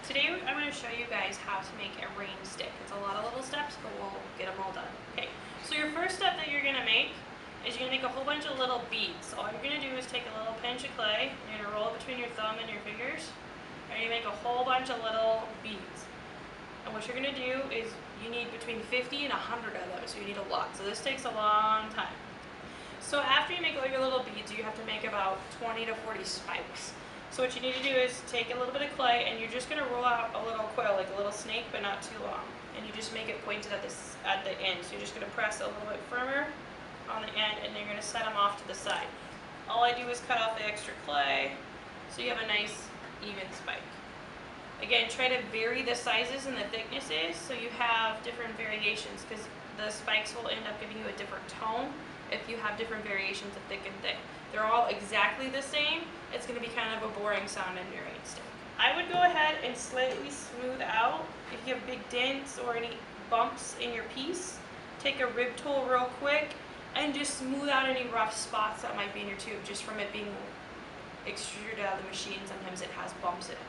Today I'm going to show you guys how to make a rain stick. It's a lot of little steps, but we'll get them all done. Okay, so your first step that you're going to make is you're going to make a whole bunch of little beads. So all you're going to do is take a little pinch of clay, and you're going to roll it between your thumb and your fingers, and you make a whole bunch of little beads. And what you're going to do is you need between 50 and 100 of them, so you need a lot. So this takes a long time. So after you make all your little beads, you have to make about 20 to 40 spikes. So what you need to do is take a little bit of clay, and you're just going to roll out a little quill, like a little snake, but not too long. And you just make it pointed at the end. So you're just going to press a little bit firmer on the end, and then you're going to set them off to the side. All I do is cut off the extra clay, so you have a nice, even spike. Again, try to vary the sizes and the thicknesses, so you have different variations, because the spikes will end up giving you a different tone if you have different variations of thick and thin. They're all exactly the same. It's going to be kind of a boring sound in your Rainstick. I would go ahead and slightly smooth out if you have big dents or any bumps in your piece. Take a rib tool real quick and just smooth out any rough spots that might be in your tube, just from it being extruded out of the machine. Sometimes it has bumps in it.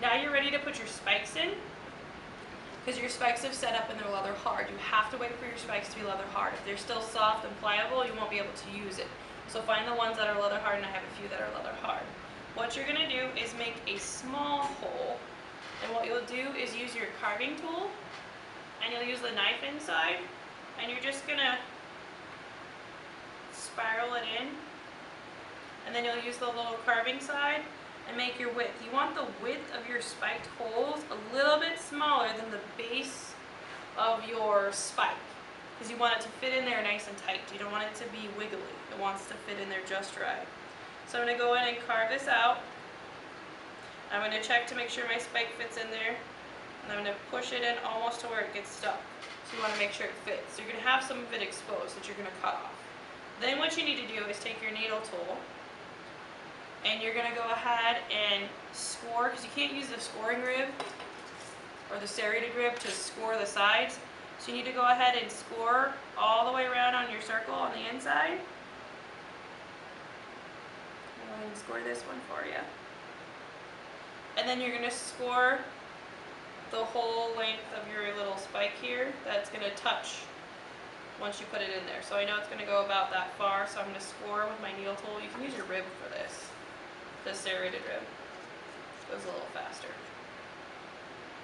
Now you're ready to put your spikes in, because your spikes have set up and they're leather hard. You have to wait for your spikes to be leather hard. If they're still soft and pliable, you won't be able to use it. So find the ones that are leather hard, and I have a few that are leather hard. What you're going to do is make a small hole, and what you'll do is use your carving tool, and you'll use the knife inside, and you're just going to spiral it in, and then you'll use the little carving side and make your width. You want the width of your spiked holes a little bit smaller than the base of your spike, because you want it to fit in there nice and tight. You don't want it to be wiggly. It wants to fit in there just right. So I'm going to go in and carve this out. I'm going to check to make sure my spike fits in there, and I'm going to push it in almost to where it gets stuck. So you want to make sure it fits. So you're going to have some of it exposed that you're going to cut off. Then what you need to do is take your needle tool, and you're going to go ahead and score, because you can't use the scoring rib or the serrated rib to score the sides. So you need to go ahead and score all the way around on your circle on the inside. I'm going to score this one for you. And then you're going to score the whole length of your little spike here that's going to touch once you put it in there. So I know it's going to go about that far, so I'm going to score with my needle tool. You can use your rib for this, the serrated rib. It goes a little faster.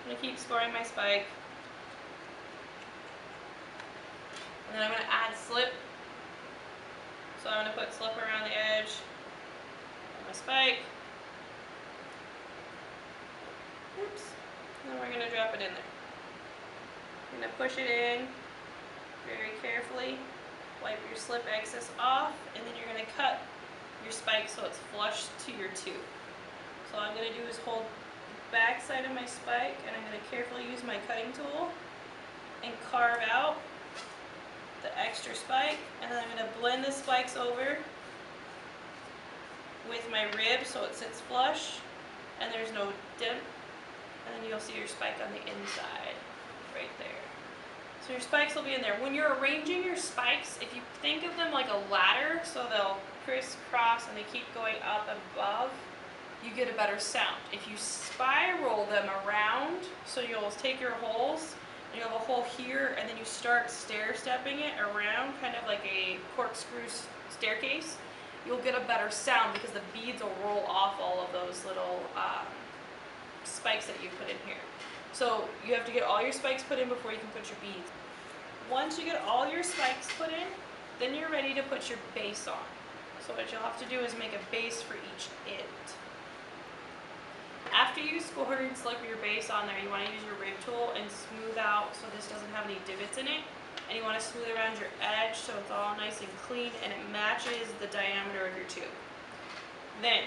I'm going to keep scoring my spike. And then I'm going to add slip. So I'm going to put slip around the edge of my spike. Oops. And then we're going to drop it in there. I'm going to push it in very carefully. Wipe your slip excess off, and then you're going to cut your spike so it's flush to your tube. So all I'm going to do is hold the back side of my spike, and I'm going to carefully use my cutting tool and carve out the extra spike, and then I'm going to blend the spikes over with my rib so it sits flush and there's no dip, and then you'll see your spike on the inside right there. So your spikes will be in there. When you're arranging your spikes, if you think of them like a ladder, so they'll crisscross and they keep going up and above, you get a better sound. If you spiral them around, so you'll take your holes, you have a hole here, and then you start stair-stepping it around, kind of like a corkscrew staircase, you'll get a better sound because the beads will roll off all of those little spikes that you put in here. So you have to get all your spikes put in before you can put your beads. Once you get all your spikes put in, then you're ready to put your base on. So what you'll have to do is make a base for each end. After you score and slip your base on there, you want to use your rib tool and smooth out so this doesn't have any divots in it. And you want to smooth around your edge so it's all nice and clean and it matches the diameter of your tube. Then,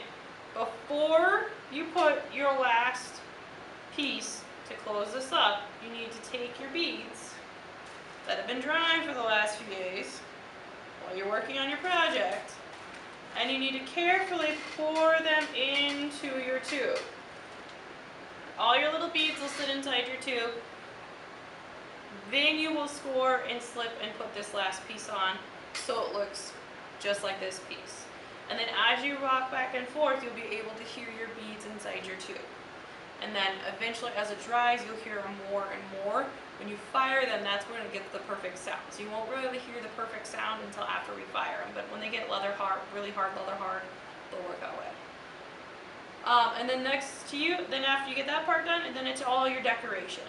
before you put your last piece to close this up, you need to take your beads that have been drying for the last few days while you're working on your project, and you need to carefully pour them into your tube. All your little beads will sit inside your tube. Then you will score and slip and put this last piece on so it looks just like this piece. And then as you rock back and forth, you'll be able to hear your beads inside your tube. And then eventually as it dries, you'll hear them more and more. When you fire them, that's when it gets the perfect sound. So you won't really hear the perfect sound until after we fire them. But when they get leather hard, really hard leather hard, they'll work out well. And then next to you, then after you get that part done, and then it's all your decoration.